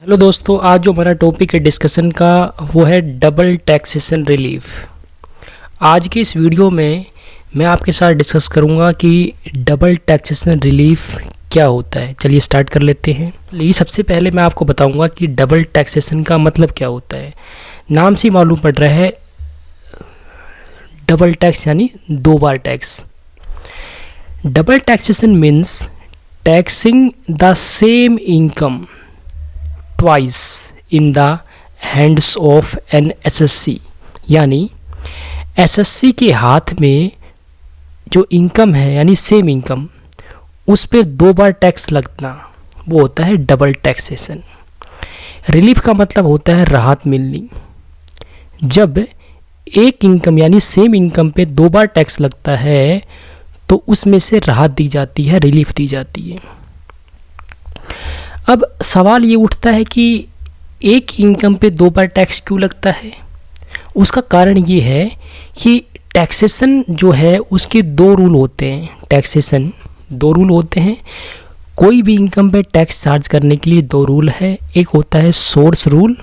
Hello दोस्तों, आज जो हमारा टॉपिक है डिस्कशन का वो है डबल टैक्सेशन रिलीफ। आज के इस वीडियो में मैं आपके साथ डिस्कस करूंगा कि डबल टैक्सेशन रिलीफ क्या होता है। चलिए स्टार्ट कर लेते हैं। ये सबसे पहले मैं आपको बताऊंगा कि डबल टैक्सेशन का मतलब क्या होता है। नाम से मालूम पड़ रहा है डबल टैक्स यानी दो बार tax. Double taxation means taxing the same income twice in the hands of an SSC, यानी एसएससी के हाथ में जो इनकम है यानी सेम इनकम, उस पर दो बार टैक्स लगना, वो होता है डबल टैक्सेशन। रिलीफ का मतलब होता है राहत मिलनी। जब एक इनकम यानी सेम इनकम पे दो बार टैक्स लगता है तो उसमें से राहत दी जाती है, रिलीफ दी जाती है। अब सवाल ये उठता है कि एक इनकम पे दो बार टैक्स क्यों लगता है। उसका कारण ये है कि टैक्सेशन जो है उसके दो रूल होते हैं। टैक्सेशन दो रूल होते हैं। कोई भी इनकम पे टैक्स चार्ज करने के लिए दो रूल है। एक होता है सोर्स रूल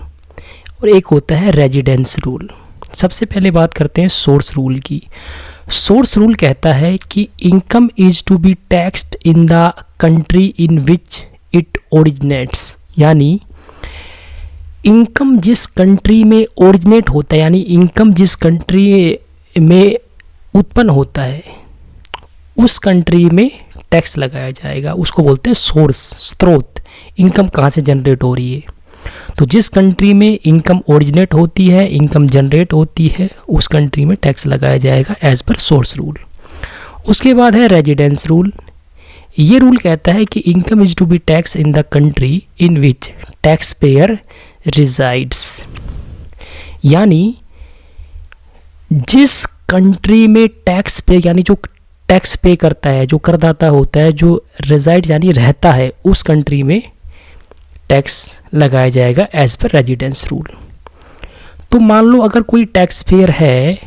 और एक होता है रेजिडेंस रूल। सबसे पहले बात करते हैं सोर्स रूल की। सोर्स रूल कहता है कि income is to be taxed in the country in which it originates, यानी इनकम जिस कंट्री में ओरिजिनेट होता है, यानी इनकम जिस कंट्री में उत्पन्न होता है उस कंट्री में टैक्स लगाया जाएगा। उसको बोलते हैं सोर्स, स्रोत। इनकम कहाँ से जनरेट हो रही है, तो जिस कंट्री में इनकम ओरिजिनेट होती है, इनकम जनरेट होती है, उस कंट्री में टैक्स लगाया जाएगा एज पर सोर्स रूल। उसके बाद है रेजिडेंस रूल। ये रूल कहता है कि income is to be tax in the country in which taxpayer resides, यानी जिस कंट्री में टैक्स पे यानी जो टैक्स पे करता है, जो करदाता होता है, जो रिजाइड यानी रहता है, उस कंट्री में टैक्स लगाया जाएगा एज पर रेजिडेंस रूल। तो मान लो अगर कोई टैक्स पेयर है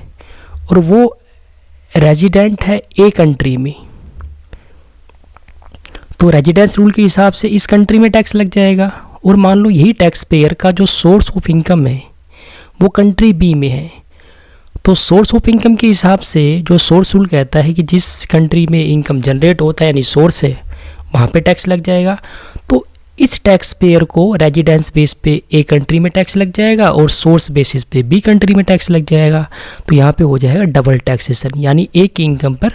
और वो रेजिडेंट है ए कंट्री में, तो रेजिडेंस रूल के हिसाब से इस कंट्री में टैक्स लग जाएगा। और मान लो यही टैक्स पेयर का जो सोर्स ऑफ इनकम है वो कंट्री बी में है, तो सोर्स ऑफ इनकम के हिसाब से जो सोर्स रूल कहता है कि जिस कंट्री में इनकम जनरेट होता है यानी सोर्स है, वहाँ पे टैक्स लग जाएगा। तो इस टैक्स पेयर को रेजिडेंस बेस पे ए कंट्री में टैक्स लग जाएगा और सोर्स बेसिस पे बी कंट्री में टैक्स लग जाएगा। तो यहाँ पे हो जाएगा डबल टैक्सेशन, यानी एक इनकम पर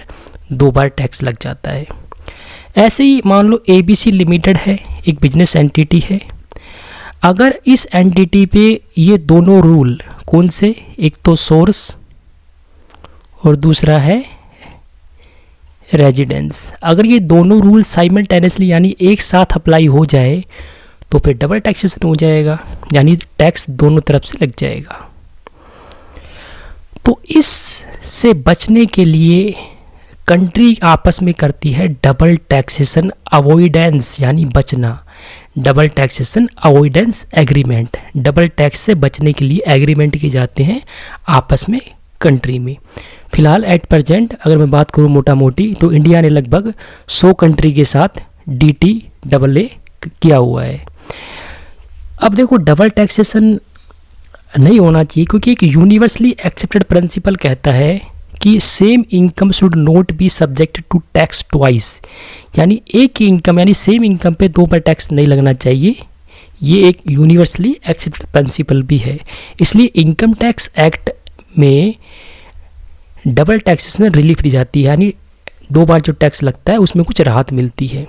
दो बार टैक्स लग जाता है। ऐसे ही मान लो ABC लिमिटेड है, एक बिजनेस एंटिटी है। अगर इस एंटिटी पे ये दोनों रूल, कौन से, एक तो सोर्स और दूसरा है रेजिडेंस, अगर ये दोनों रूल साइमल्टेनियसली यानी एक साथ अप्लाई हो जाए तो फिर डबल टैक्सेशन हो जाएगा, यानी टैक्स दोनों तरफ से लग जाएगा। तो इससे बचने के लिए कंट्री आपस में करती है डबल टैक्सेशन अवॉइडेंस, यानी बचना। Double taxation avoidance agreement, double tax से बचने के लिए एग्रीमेंट किए जाते हैं आपस में कंट्री में। फिलहाल एट प्रेजेंट अगर मैं बात करूं मोटा मोटी, तो इंडिया ने लगभग 100 कंट्री के साथ DTAA किया हुआ है। अब देखो, डबल टैक्सेशन नहीं होना चाहिए क्योंकि एक यूनिवर्सली एक्सेप्टेड प्रिंसिपल कहता है कि same income should not be subject to tax twice, यानी एक ही इनकम यानी सेम इनकम पे दो बार टैक्स नहीं लगना चाहिए। ये एक यूनिवर्सली एक्सेप्टेड प्रिंसिपल भी है। इसलिए इनकम टैक्स एक्ट में डबल टैक्सेशन रिलीफ दी जाती है, यानी दो बार जो टैक्स लगता है उसमें कुछ राहत मिलती है।